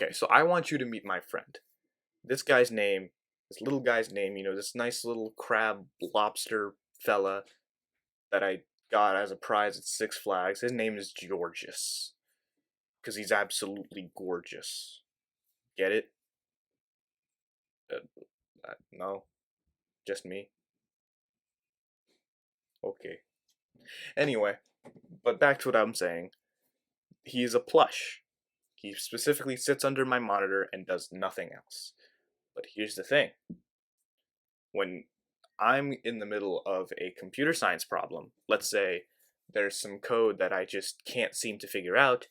Okay, so I want you to meet my friend. This guy's name, this little guy's name, this nice little crab lobster fella that I got as a prize at Six Flags. His name is Georges. Because he's absolutely gorgeous. Get it? No, just me. Okay. Anyway, but back to what I'm saying. He's a plush. He specifically sits under my monitor and does nothing else. But here's the thing. When I'm in the middle of a computer science problem, let's say there's some code that I just can't seem to figure out,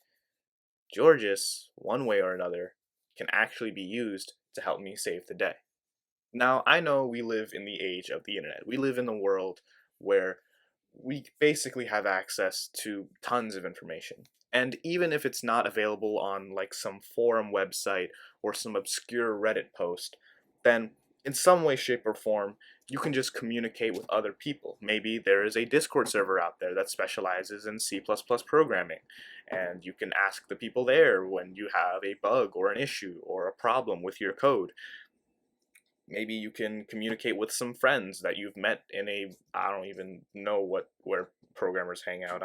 Georges, one way or another, can actually be used to help me save the day. Now, I know we live in the age of the internet. We live in a world where we basically have access to tons of information. And even if it's not available on like some forum website or some obscure Reddit post, then in some way, shape, or form, you can just communicate with other people. Maybe there is a Discord server out there that specializes in C++ programming, and you can ask the people there when you have a bug or an issue or a problem with your code. Maybe you can communicate with some friends that you've met in a, I don't even know where programmers hang out.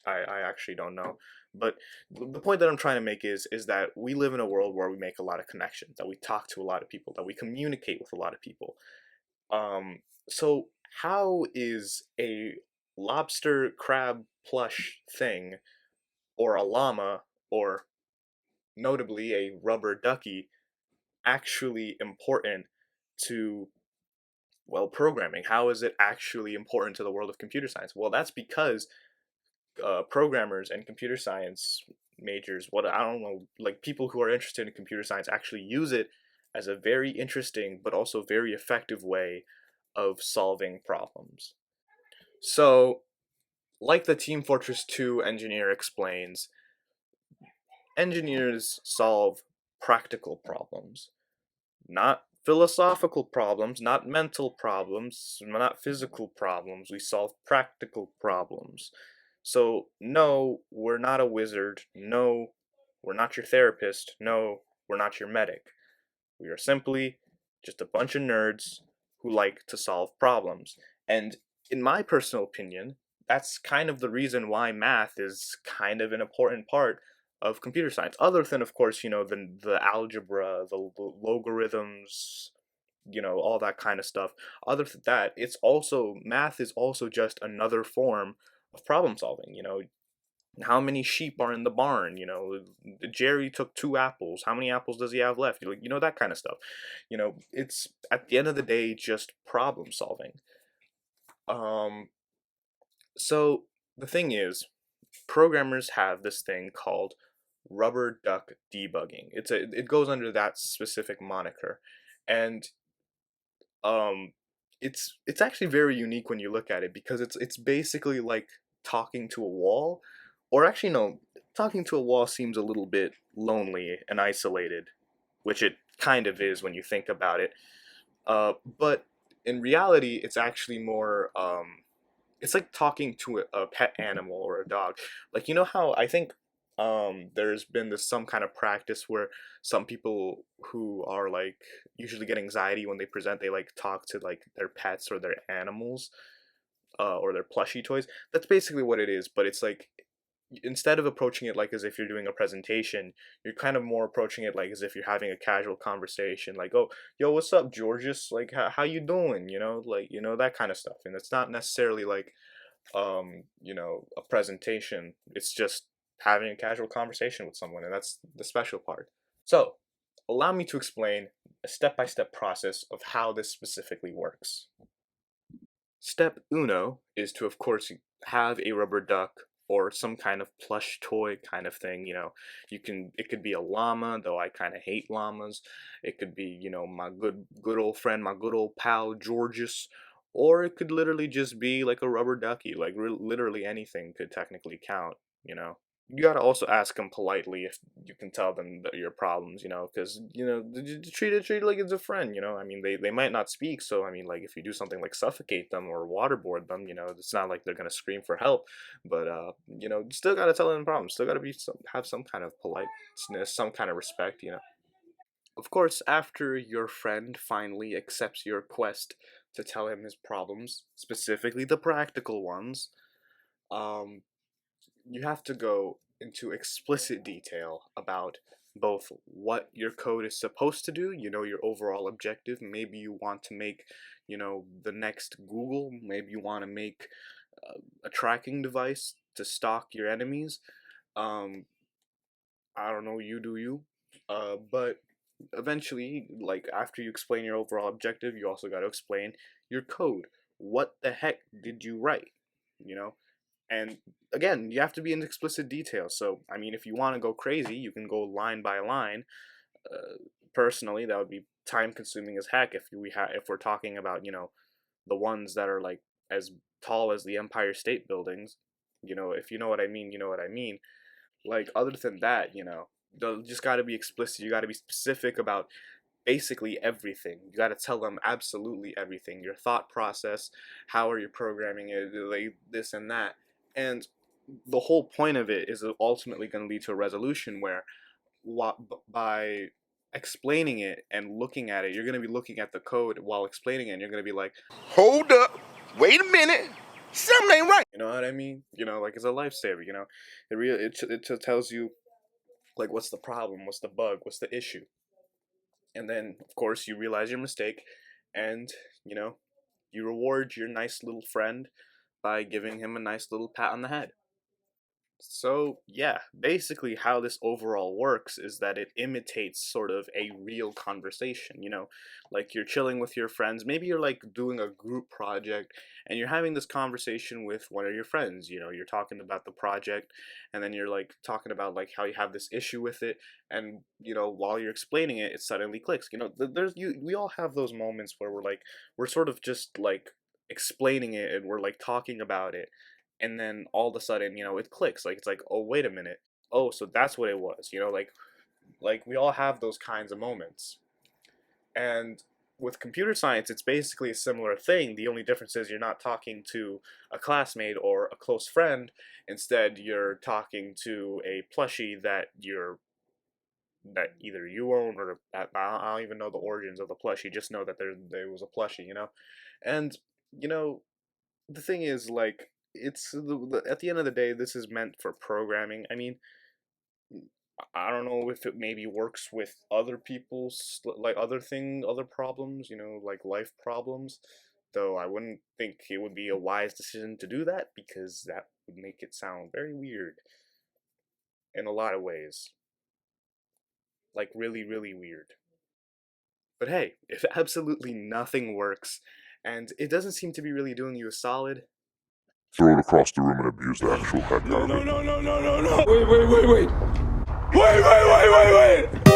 I actually don't know. But the point that I'm trying to make is that we live in a world where we make a lot of connections, that we talk to a lot of people, that we communicate with a lot of people. So how is a lobster crab plush thing, or a llama, or notably a rubber ducky, actually important to, well, programming? How is it actually important to the world of computer science? Well, that's because programmers and computer science majors, what I don't know, like people who are interested in computer science actually use it as a very interesting but also very effective way of solving problems. So, like the Team Fortress 2 engineer explains, engineers solve practical problems, not philosophical problems, not mental problems, not physical problems. We solve practical problems. So, no, we're not a wizard. No, we're not your therapist. No, we're not your medic. We are simply just a bunch of nerds who like to solve problems. And in my personal opinion, that's kind of the reason why math is kind of an important part of computer science. Other than, of course, the algebra, the logarithms, all that kind of stuff. Other than that, math is also just another form of problem solving. How many sheep are in the barn? Jerry took two apples. How many apples does he have left? That kind of stuff. It's at the end of the day just problem solving. Um, so the thing is, programmers have this thing called rubber duck debugging. It goes under that specific moniker, and um, it's actually very unique when you look at it because it's basically like talking to a wall, or actually no, talking to a wall seems a little bit lonely and isolated, which it kind of is when you think about it. But in reality, it's actually more. It's like talking to a pet animal or a dog. Like how I think there's been this some kind of practice where some people who are like usually get anxiety when they present, they like talk to like their pets or their animals, or their plushie toys. That's basically what it is, but it's like instead of approaching it like as if you're doing a presentation, you're kind of more approaching it like as if you're having a casual conversation, like, oh, yo, what's up, Georges, like how you doing, like that kind of stuff. And it's not necessarily like a presentation. It's just having a casual conversation with someone, and that's the special part. So allow me to explain a step-by-step process of how this specifically works. Step uno is to, of course, have a rubber duck or some kind of plush toy kind of thing. It could be a llama, though I kind of hate llamas. It could be, my good old friend, my good old pal Georges, or it could literally just be like a rubber ducky. Like literally anything could technically count. you gotta also ask them politely if you can tell them that your problems, because treat it like it's a friend. I mean, they might not speak, so I mean, like if you do something like suffocate them or waterboard them, it's not like they're gonna scream for help, but you still gotta tell them the problem. Still gotta have some kind of politeness, some kind of respect. Of course, after your friend finally accepts your request to tell him his problems, specifically the practical ones, um, you have to go into explicit detail about both what your code is supposed to do, your overall objective. Maybe you want to make, the next Google. Maybe you want to make a tracking device to stalk your enemies. Um, I don't know, you do you. But eventually, like after you explain your overall objective, you also got to explain your code. What the heck did you write? You know, and again, you have to be in explicit detail. So, I mean, if you want to go crazy, you can go line by line. Personally, that would be time consuming as heck if we're talking about the ones that are like as tall as the Empire State Buildings. If you know what I mean, you know what I mean. Like other than that, you just got to be explicit. You got to be specific about basically everything. You got to tell them absolutely everything. Your thought process, how are you programming it, like this and that. And the whole point of it is ultimately going to lead to a resolution where by explaining it and looking at it, you're going to be looking at the code while explaining it, and you're going to be like, hold up, wait a minute, something ain't right. you know what I mean? Like it's a lifesaver. It tells you like what's the problem, what's the bug, what's the issue, and then of course you realize your mistake, and you know you reward your nice little friend by giving him a nice little pat on the head. So, yeah, basically how this overall works is that it imitates sort of a real conversation, like you're chilling with your friends. Maybe you're like doing a group project and you're having this conversation with one of your friends. You're talking about the project and then you're like talking about like how you have this issue with it, and while you're explaining it, it suddenly clicks. We all have those moments where we're sort of just like explaining it and we're like talking about it, and then all of a sudden it clicks. Like it's like, oh, wait a minute, oh, so that's what it was. Like we all have those kinds of moments. And with computer science, it's basically a similar thing. The only difference is you're not talking to a classmate or a close friend. Instead, you're talking to a plushie that either you own, or I don't even know the origins of the plushie. Just know that there was a plushie. And you know the thing is, like, at the end of the day, this is meant for programming. I mean, I don't know if it maybe works with other people's like other problems, like life problems. Though I wouldn't think it would be a wise decision to do that, because that would make it sound very weird in a lot of ways, like really, really weird. But hey, if absolutely nothing works, and it doesn't seem to be really doing you a solid, Throw it across the room and abuse the actual heck out of it. No. Wait. Wait.